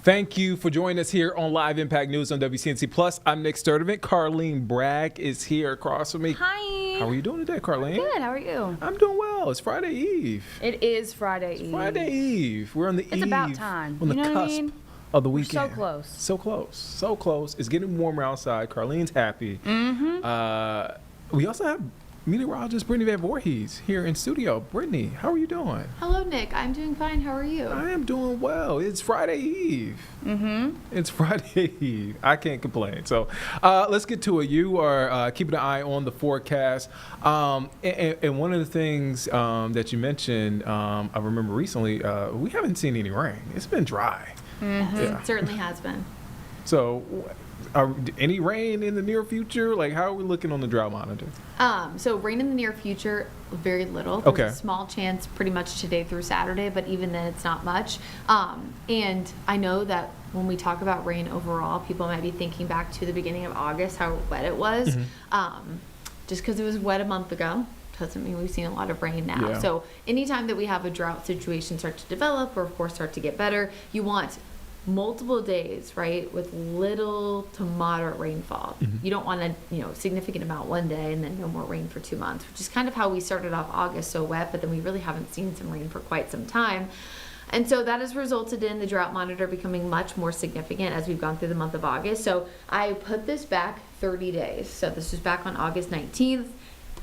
Thank you for joining us here on Live Impact News on WCNC Plus. I'm Nick Sturdivant. Carlene Bragg is here across from me. Hi. How are you doing today, Carlene? Good. How are you? I'm doing well. It's Friday Eve. It is Friday Eve. Friday Eve. We're on the eve. It's about time. On the You know what I cusp mean? of the We're weekend. so close. So close. So close. It's getting warmer outside. Carlene's happy. Mm-hmm. We also have meteorologist Brittany Van Voorhees here in studio. Brittany, how are you doing? Hello, Nick. I'm doing fine. How are you? I am doing well. It's Friday Eve. Mm-hmm. It's Friday Eve. I can't complain. So let's get to it. You are keeping an eye on the forecast. And one of the things that you mentioned, I remember recently, we haven't seen any rain. It's been dry. Mm-hmm. Yeah. It certainly has been. So any rain in the near future? Like, how are we looking on the drought monitor? So rain in the near future, very little. There's Okay. a small chance pretty much today through Saturday, but even then it's not much. And I know that when we talk about rain overall, people might be thinking back to the beginning of August, how wet it was. Just because it was wet a month ago doesn't mean we've seen a lot of rain now. Yeah. So anytime that we have a drought situation start to develop or of course start to get better, you want multiple days, right, with little to moderate rainfall. You don't want a significant amount one day and then no more rain for 2 months, which is kind of how we started off August so wet, but then we really haven't seen some rain for quite some time. And so that has resulted in the drought monitor becoming much more significant as we've gone through the month of August. So I put this back 30 days. So this was back on August 19th.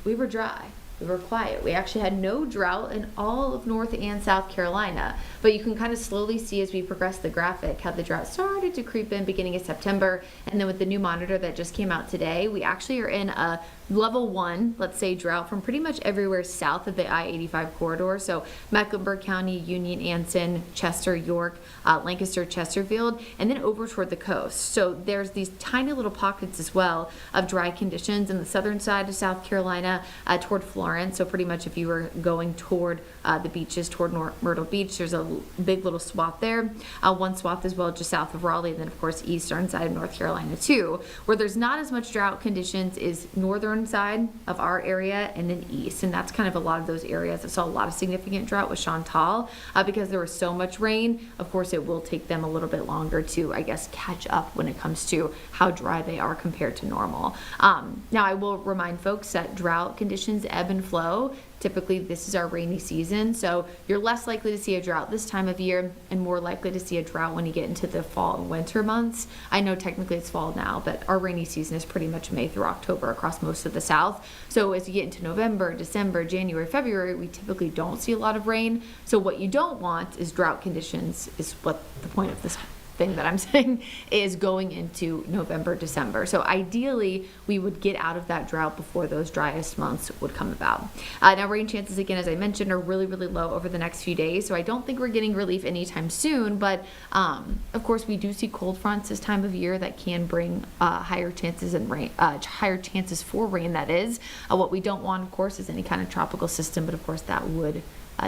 We were dry. We were quiet. We actually had no drought in all of North and South Carolina. But you can kind of slowly see as we progress the graphic how the drought started to creep in beginning of September. And then with the new monitor that just came out today, we actually are in a level 1, let's say, drought from pretty much everywhere south of the I-85 corridor. So Mecklenburg County, Union, Anson, Chester, York, Lancaster, Chesterfield, and then over toward the coast. So there's these tiny little pockets as well of dry conditions in the southern side of South Carolina toward Florence. So pretty much if you were going toward the beaches, toward Myrtle Beach, there's a big little swath there. One swath as well just south of Raleigh, and then of course eastern side of North Carolina too. Where there's not as much drought conditions is northern side of our area and then east, and that's kind of a lot of those areas that saw a lot of significant drought with Chantal because there was so much rain. Of course it will take them a little bit longer to, I guess, catch up when it comes to how dry they are compared to normal. Now I will remind folks that drought conditions ebb and flow. Typically this is our rainy season, so you're less likely to see a drought this time of year and more likely to see a drought when you get into the fall and winter months. I know technically it's fall now, but our rainy season is pretty much May through October across most of the South. So as you get into November, December, January, February, we typically don't see a lot of rain. So what you don't want is drought conditions, is what the point of this thing that I'm saying is going into November, December. So ideally we would get out of that drought before those driest months would come about. Now rain chances, again, as I mentioned, are really, really low over the next few days. So I don't think we're getting relief anytime soon, but of course we do see cold fronts this time of year that can bring higher chances and rain, higher chances for rain, that is. What we don't want, of course, is any kind of tropical system, but of course that would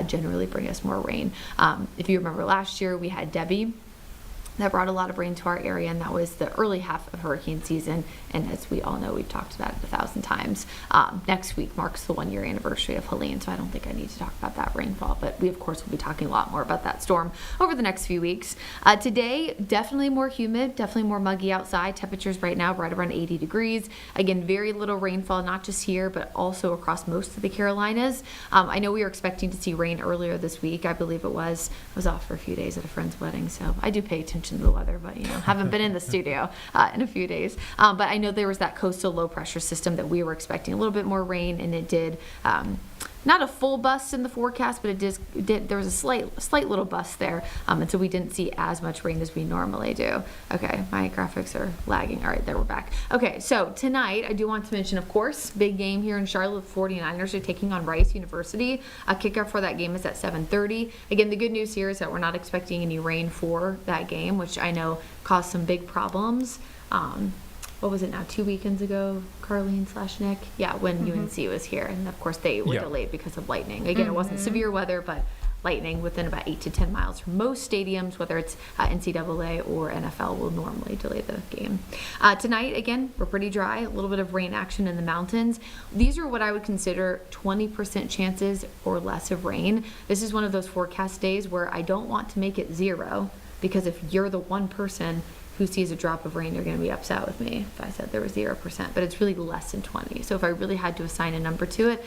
generally bring us more rain. If you remember last year, we had Debbie that brought a lot of rain to our area, and that was the early half of hurricane season. And as we all know, we've talked about it 1,000 times. Next week marks the 1-year anniversary of Helene, so I don't think I need to talk about that rainfall, but we of course will be talking a lot more about that storm over the next few weeks. Today, definitely more humid, definitely more muggy outside. Temperatures right now right around 80 degrees. Again, very little rainfall, not just here, but also across most of the Carolinas. I know we were expecting to see rain earlier this week. I believe it was. I was off for a few days at a friend's wedding, so I do pay attention to the weather, but haven't been in the studio in a few days. But I know there was that coastal low pressure system that we were expecting a little bit more rain, and it did. Not a full bust in the forecast, but it did. There was a slight little bust there, and so we didn't see as much rain as we normally do. Okay, my graphics are lagging. All right, there we're back. Okay, so tonight I do want to mention, of course, big game here in Charlotte. 49ers are taking on Rice University. Kickoff for that game is at 7:30. Again, the good news here is that we're not expecting any rain for that game, which I know caused some big problems. What was it now, 2 weekends ago, Carlene / Nick? Yeah, when UNC was here. And of course they were delayed because of lightning. Again, it wasn't severe weather, but lightning within about 8 to 10 miles from most stadiums, whether it's NCAA or NFL, will normally delay the game. Tonight, again, we're pretty dry, a little bit of rain action in the mountains. These are what I would consider 20% chances or less of rain. This is one of those forecast days where I don't want to make it 0, because if you're the one person who sees a drop of rain, you're going to be upset with me if I said there was 0%, but it's really less than 20. So if I really had to assign a number to it,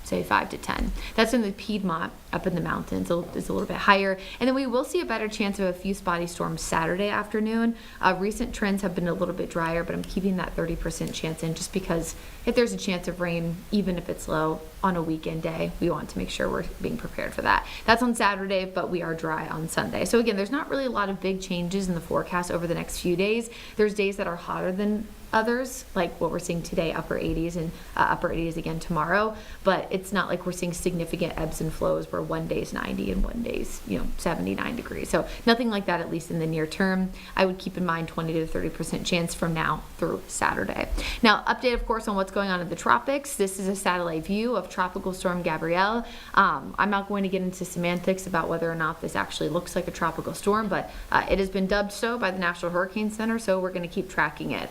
say 5 to 10. That's in the Piedmont, up in the mountains. It's a little bit higher. And then we will see a better chance of a few spotty storms Saturday afternoon. Recent trends have been a little bit drier, but I'm keeping that 30% chance in just because if there's a chance of rain, even if it's low on a weekend day, we want to make sure we're being prepared for that. That's on Saturday, but we are dry on Sunday. So again, there's not really a lot of big changes in the forecast over the next few days. There's days that are hotter than others, like what we're seeing today, upper 80s and upper 80s again tomorrow, but it's not like we're seeing significant ebbs and flows where one day's 90 and one day's 79 degrees. So nothing like that, at least in the near term. I would keep in mind 20 to 30% chance from now through Saturday. Now, update of course on what's going on in the tropics. This is a satellite view of Tropical Storm Gabrielle. I'm not going to get into semantics about whether or not this actually looks like a tropical storm, but it has been dubbed so by the National Hurricane Center, so we're going to keep tracking it.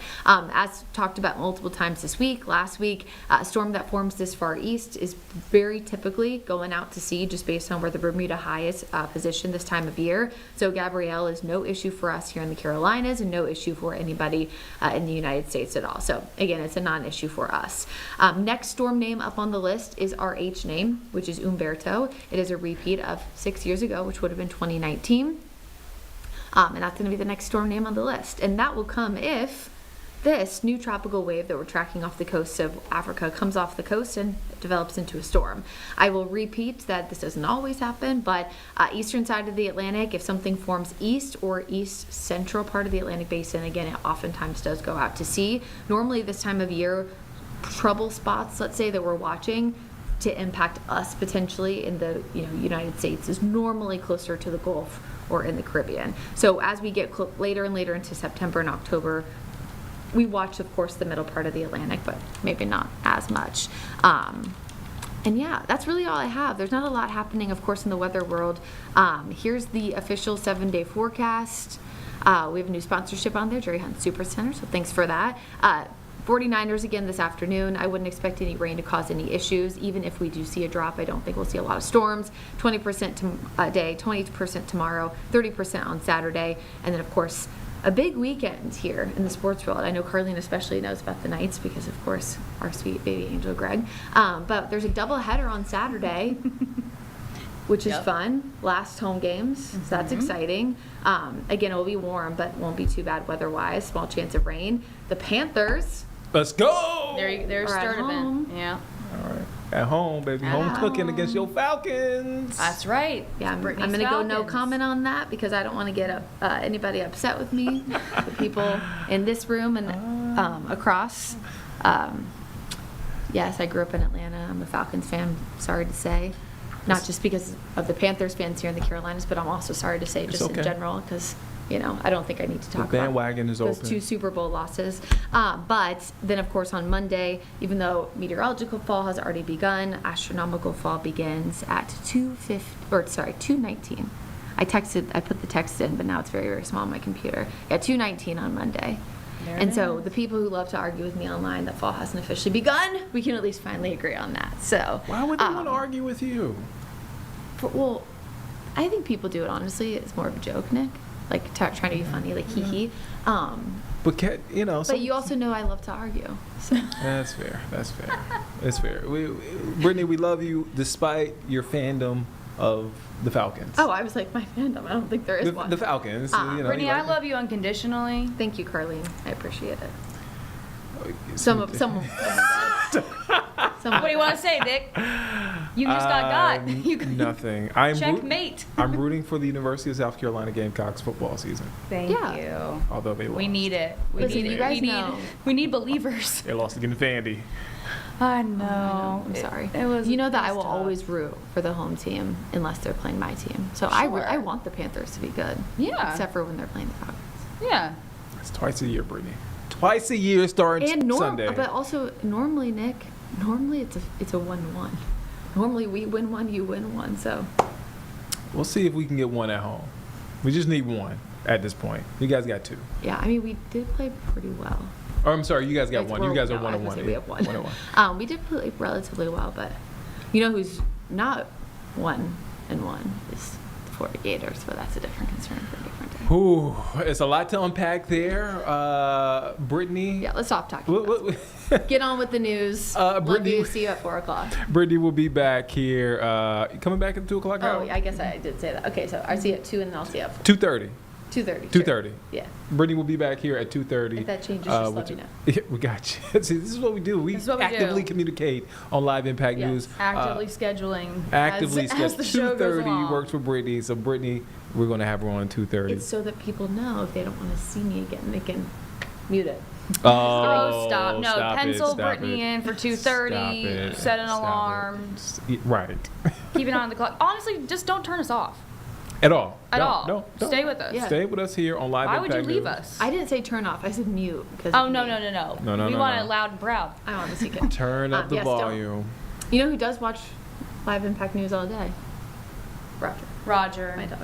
As talked about multiple times this week, last week, a storm that forms this far east is very typically going out to sea just based on where the Bermuda High is positioned this time of year. So Gabrielle is no issue for us here in the Carolinas and no issue for anybody in the United States at all. So again, it's a non-issue for us. Next storm name up on the list is our H name, which is Umberto. It is a repeat of 6 years ago, which would have been 2019. And that's going to be the next storm name on the list. And that will come if this new tropical wave that we're tracking off the coast of Africa comes off the coast and develops into a storm. I will repeat that this doesn't always happen, but eastern side of the Atlantic, if something forms east or east central part of the Atlantic basin, again, it oftentimes does go out to sea. Normally this time of year, trouble spots, let's say, that we're watching to impact us potentially in the United States is normally closer to the Gulf or in the Caribbean. So as we get later and later into September and October, we watch, of course, the middle part of the Atlantic, but maybe not as much. And yeah, that's really all I have. There's not a lot happening, of course, in the weather world. Here's the official 7-day forecast. We have a new sponsorship on there, Jerry Hunt Super Center, so thanks for that. 49ers again this afternoon. I wouldn't expect any rain to cause any issues. Even if we do see a drop, I don't think we'll see a lot of storms. 20% today, 20% tomorrow, 30% on Saturday, and then, of course, a big weekend here in the sports world. I know Carlene especially knows about the Knights because, of course, our sweet baby angel Greg. But there's a double header on Saturday, which is fun. Last home games, so that's exciting. Again, it will be warm, but won't be too bad weather-wise. Small chance of rain. The Panthers. Let's go! They're starting event. Yeah. All right. At home, baby. Home cooking against your Falcons. That's right. Yeah, I'm going to go no comment on that because I don't want to get anybody upset with me, the people in this room and across. Yes, I grew up in Atlanta. I'm a Falcons fan, sorry to say. Not just because of the Panthers fans here in the Carolinas, but I'm also sorry to say just in general because, I don't think I need to talk the bandwagon about is those open. 2 Super Bowl losses. But then, of course, on Monday, even though meteorological fall has already begun, astronomical fall begins at 2:19. I put the text in, but now it's very, very small on my computer. Yeah, 2:19 on Monday. And so the people who love to argue with me online that fall hasn't officially begun, we can at least finally agree on that. So why would they want to argue with you? Well, I think people do it honestly. It's more of a joke, Nick. Like trying to be funny, like hee hee. But But you also know I love to argue. So. That's fair. It's fair. Brittany, we love you despite your fandom of the Falcons. Oh, I was like, my fandom. I don't think there is one. The Falcons. Brittany, I love you unconditionally. Thank you, Carlene. I appreciate it. Some. What do you want to say, Vic? You just got. Nothing. Checkmate. I'm rooting for the University of South Carolina Gamecocks football season. Thank you. Although they lost. We need it. Listen, you guys know. We need believers. They lost against Vandy. I know. I'm sorry. It was. That I will tough. always root for the home team unless they're playing my team. So Sure. I want the Panthers to be good. Yeah. Except for when they're playing the Falcons. Yeah. It's twice a year, Brittany. Twice a year starting Sunday. But also normally, Nick, it's a 1-1. Normally we win one, you win one. So we'll see if we can get one at home. We just need one at this point. You guys got 2. yeah, I mean we did play pretty well. Or I'm sorry, you guys got 1. You guys are 1-1. I was gonna say we have 1. 1-1. We did play relatively well, but you know who's not 1-1 is the Florida Gators, but that's a different concern for a different day. Whew, it's a lot to unpack there. Brittany. Yeah, let's stop talking. What- about what- it. Get on with the news. Love Brittany- you. See you at 4:00. Brittany will be back here. Coming back at 2 o'clock Oh, hour? I guess I did say that. Okay, so I see you at 2 and then I'll see you at 2:30. 2:30. 2:30. Yeah. Brittany will be back here at 2:30. If that changes, just let which- me know. Yeah, we got you. See, this is what we do. We This is what we actively do. communicate on Live Impact Yes. News. Actively scheduling. Actively as the show goes 2:30 along. works for Brittany. So Brittany, we're going to have her on 2:30. It's so that people know if they don't want to see me again, they can mute it. Oh, stop. No, stop it, pencil stop Brittany it. in for Stop 2:30. it, Set an stop it. alarm. Right. Keep it on the clock. Honestly, just don't turn us off. At all. At No, all. No, no. Stay with us. Yeah. Stay with us here on Live Why Impact would you leave News. us? I didn't say turn off. I said mute. Because Oh, of no, me. no, no, no. No, no, We no, want no. it loud and proud. I honestly can. Turn up the Yes, don't. volume. You know who does watch Live Impact News all day? Roger, Roger. my dog.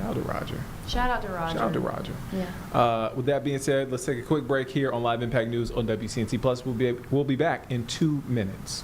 Shout out to Roger. Shout out to Roger. Shout out to Roger. Yeah. With that being said, let's take a quick break here on Live Impact News on WCNC Plus. We'll be back in 2 minutes.